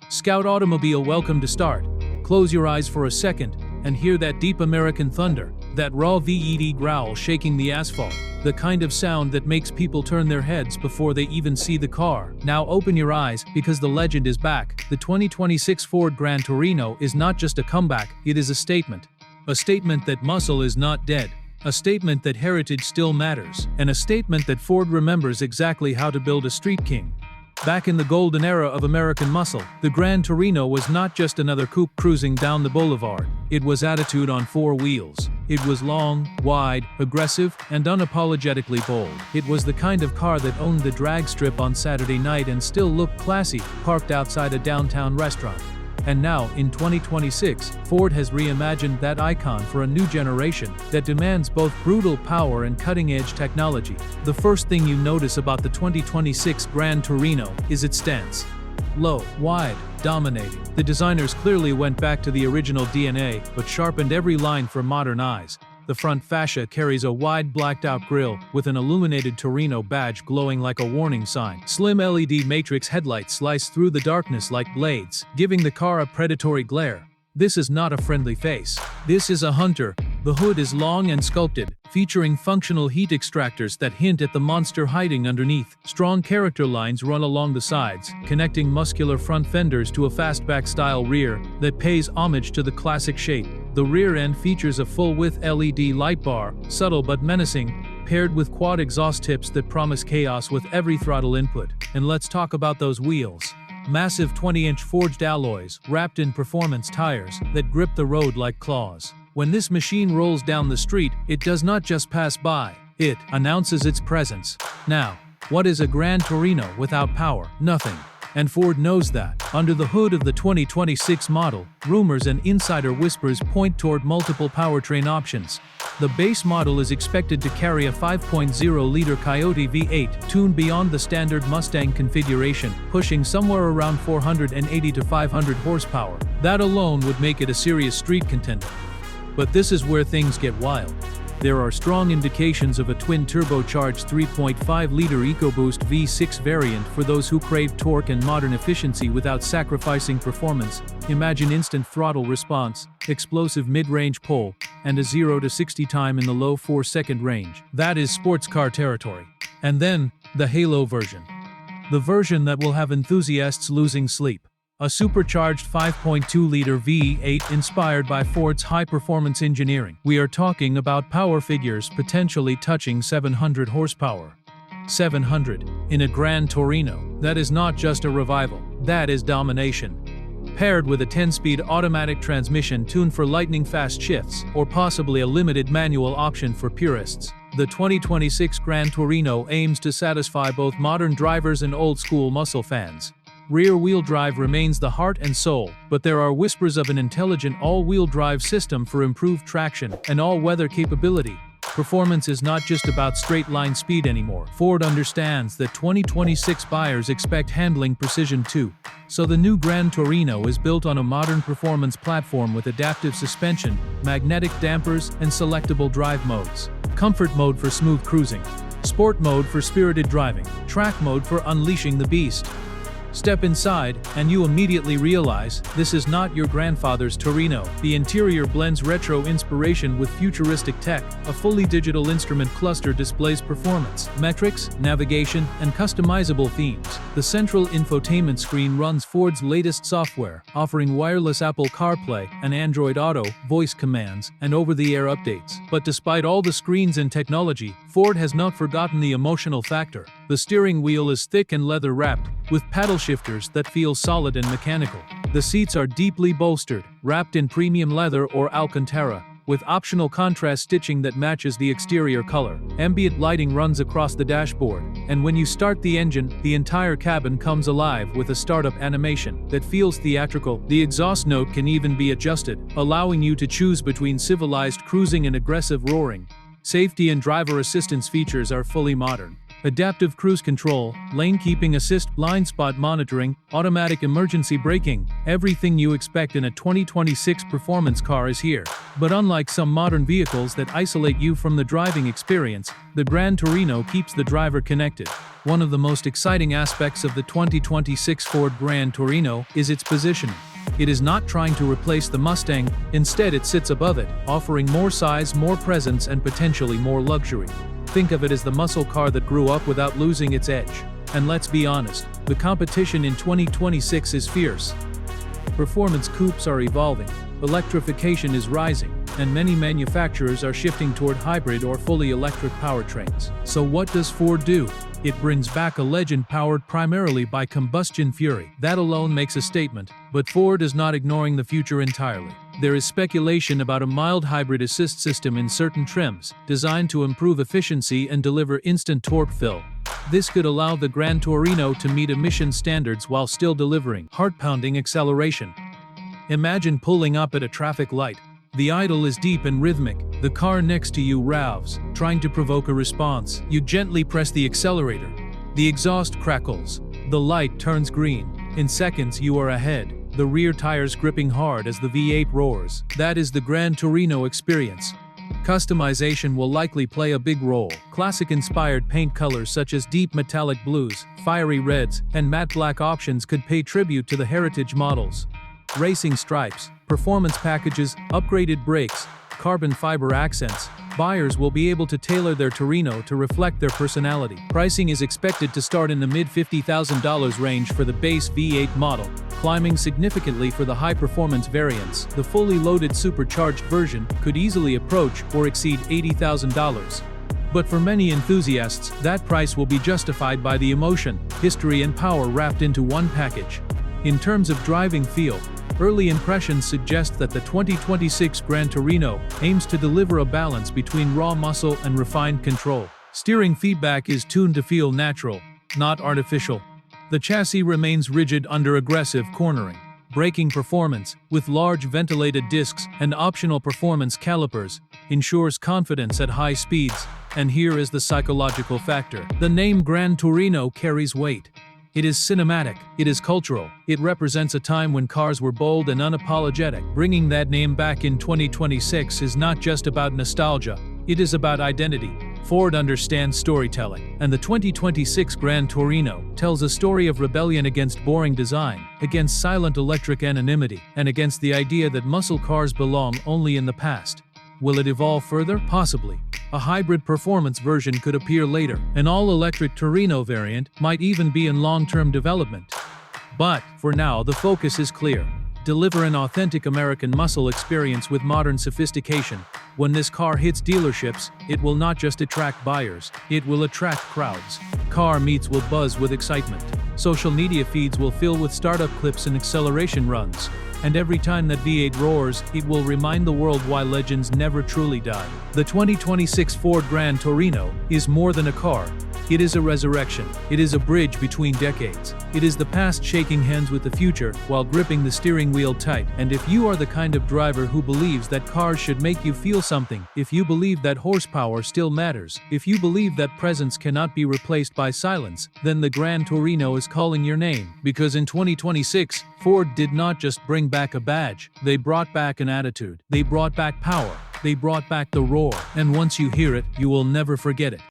Scout automobile, welcome to start. Close your eyes for a second and hear that deep American thunder, that raw VED growl shaking the asphalt, the kind of sound that makes people turn their heads before they even see the car. Now open your eyes, because the legend is back. The 2026 Ford Gran Torino is not just a comeback, it is a statement. A statement that muscle is not dead. A statement that heritage still matters. And a statement that Ford remembers exactly how to build a street king. Back in the golden era of American muscle, the Gran Torino was not just another coupe cruising down the boulevard. It was attitude on four wheels. It was long, wide, aggressive, and unapologetically bold. It was the kind of car that owned the drag strip on Saturday night and still looked classy, parked outside a downtown restaurant. And now, in 2026, Ford has reimagined that icon for a new generation that demands both brutal power and cutting-edge technology. The first thing you notice about the 2026 Gran Torino is its stance. Low, wide, dominating. The designers clearly went back to the original DNA, but sharpened every line for modern eyes. The front fascia carries a wide blacked-out grille, with an illuminated Torino badge glowing like a warning sign. Slim LED matrix headlights slice through the darkness like blades, giving the car a predatory glare. This is not a friendly face. This is a hunter. The hood is long and sculpted, featuring functional heat extractors that hint at the monster hiding underneath. Strong character lines run along the sides, connecting muscular front fenders to a fastback-style rear that pays homage to the classic shape. The rear end features a full-width LED light bar, subtle but menacing, paired with quad exhaust tips that promise chaos with every throttle input. And let's talk about those wheels. Massive 20-inch forged alloys, wrapped in performance tires, that grip the road like claws. When this machine rolls down the street, it does not just pass by, it announces its presence. Now, what is a Gran Torino without power? Nothing. And Ford knows that. Under the hood of the 2026 model, rumors and insider whispers point toward multiple powertrain options. The base model is expected to carry a 5.0-liter Coyote V8, tuned beyond the standard Mustang configuration, pushing somewhere around 480 to 500 horsepower. That alone would make it a serious street contender. But this is where things get wild. There are strong indications of a twin-turbocharged 3.5-liter EcoBoost V6 variant for those who crave torque and modern efficiency without sacrificing performance. Imagine instant throttle response, explosive mid-range pull, and a 0 to 60 time in the low 4-second range. That is sports car territory. And then, the Halo version. The version that will have enthusiasts losing sleep. A supercharged 5.2-liter V8 inspired by Ford's high-performance engineering. We are talking about power figures potentially touching 700 horsepower. 700 in a Gran Torino. That is not just a revival, that is domination. Paired with a 10-speed automatic transmission tuned for lightning-fast shifts, or possibly a limited manual option for purists, the 2026 Gran Torino aims to satisfy both modern drivers and old-school muscle fans. Rear-wheel drive remains the heart and soul, but there are whispers of an intelligent all-wheel drive system for improved traction and all-weather capability. Performance is not just about straight-line speed anymore. Ford understands that 2026 buyers expect handling precision too. So the new Gran Torino is built on a modern performance platform with adaptive suspension, magnetic dampers, and selectable drive modes. Comfort mode for smooth cruising. Sport mode for spirited driving. Track mode for unleashing the beast. Step inside, and you immediately realize this is not your grandfather's Torino. The interior blends retro inspiration with futuristic tech. A fully digital instrument cluster displays performance, metrics, navigation, and customizable themes. The central infotainment screen runs Ford's latest software, offering wireless Apple CarPlay and Android Auto, voice commands, and over-the-air updates. But despite all the screens and technology, Ford has not forgotten the emotional factor. The steering wheel is thick and leather-wrapped, with paddle shifters that feel solid and mechanical. The seats are deeply bolstered, wrapped in premium leather or Alcantara, with optional contrast stitching that matches the exterior color. Ambient lighting runs across the dashboard, and when you start the engine, the entire cabin comes alive with a startup animation that feels theatrical. The exhaust note can even be adjusted, allowing you to choose between civilized cruising and aggressive roaring. Safety and driver assistance features are fully modern. Adaptive cruise control, lane keeping assist, blind spot monitoring, automatic emergency braking. Everything you expect in a 2026 performance car is here. But unlike some modern vehicles that isolate you from the driving experience, the Gran Torino keeps the driver connected. One of the most exciting aspects of the 2026 Ford Gran Torino is its positioning. It is not trying to replace the Mustang, instead it sits above it, offering more size, more presence, and potentially more luxury. Think of it as the muscle car that grew up without losing its edge. And let's be honest, the competition in 2026 is fierce. Performance coupes are evolving, electrification is rising, and many manufacturers are shifting toward hybrid or fully electric powertrains. So what does Ford do? It brings back a legend powered primarily by combustion fury. That alone makes a statement, but Ford is not ignoring the future entirely. There is speculation about a mild hybrid assist system in certain trims, designed to improve efficiency and deliver instant torque fill. This could allow the Gran Torino to meet emission standards while still delivering heart-pounding acceleration. Imagine pulling up at a traffic light. The idle is deep and rhythmic. The car next to you revs, trying to provoke a response. You gently press the accelerator. The exhaust crackles. The light turns green. In seconds you are ahead, the rear tires gripping hard as the V8 roars. That is the Gran Torino experience. Customization will likely play a big role. Classic-inspired paint colors such as deep metallic blues, fiery reds, and matte black options could pay tribute to the heritage models. Racing stripes, performance packages, upgraded brakes, carbon fiber accents. Buyers will be able to tailor their Torino to reflect their personality. Pricing is expected to start in the mid-$50,000 range for the base V8 model, climbing significantly for the high-performance variants. The fully loaded supercharged version could easily approach or exceed $80,000. But for many enthusiasts, that price will be justified by the emotion, history, and power wrapped into one package. In terms of driving feel, early impressions suggest that the 2026 Gran Torino aims to deliver a balance between raw muscle and refined control. Steering feedback is tuned to feel natural, not artificial. The chassis remains rigid under aggressive cornering. Braking performance, with large ventilated discs and optional performance calipers, ensures confidence at high speeds. And here is the psychological factor. The name Gran Torino carries weight. It is cinematic, it is cultural, it represents a time when cars were bold and unapologetic. Bringing that name back in 2026 is not just about nostalgia, it is about identity. Ford understands storytelling, and the 2026 Gran Torino tells a story of rebellion against boring design, against silent electric anonymity, and against the idea that muscle cars belong only in the past. Will it evolve further? Possibly. A hybrid performance version could appear later. An all-electric Torino variant might even be in long-term development. But, for now, the focus is clear. Deliver an authentic American muscle experience with modern sophistication. When this car hits dealerships, it will not just attract buyers, it will attract crowds. Car meets will buzz with excitement. Social media feeds will fill with startup clips and acceleration runs. And every time that V8 roars, it will remind the world why legends never truly die. The 2026 Ford Gran Torino is more than a car. It is a resurrection. It is a bridge between decades. It is the past shaking hands with the future while gripping the steering wheel tight. And if you are the kind of driver who believes that cars should make you feel something, if you believe that horsepower still matters, if you believe that presence cannot be replaced by silence, then the Gran Torino is calling your name. Because in 2026, Ford did not just bring back a badge, they brought back an attitude. They brought back power. They brought back the roar. And once you hear it, you will never forget it.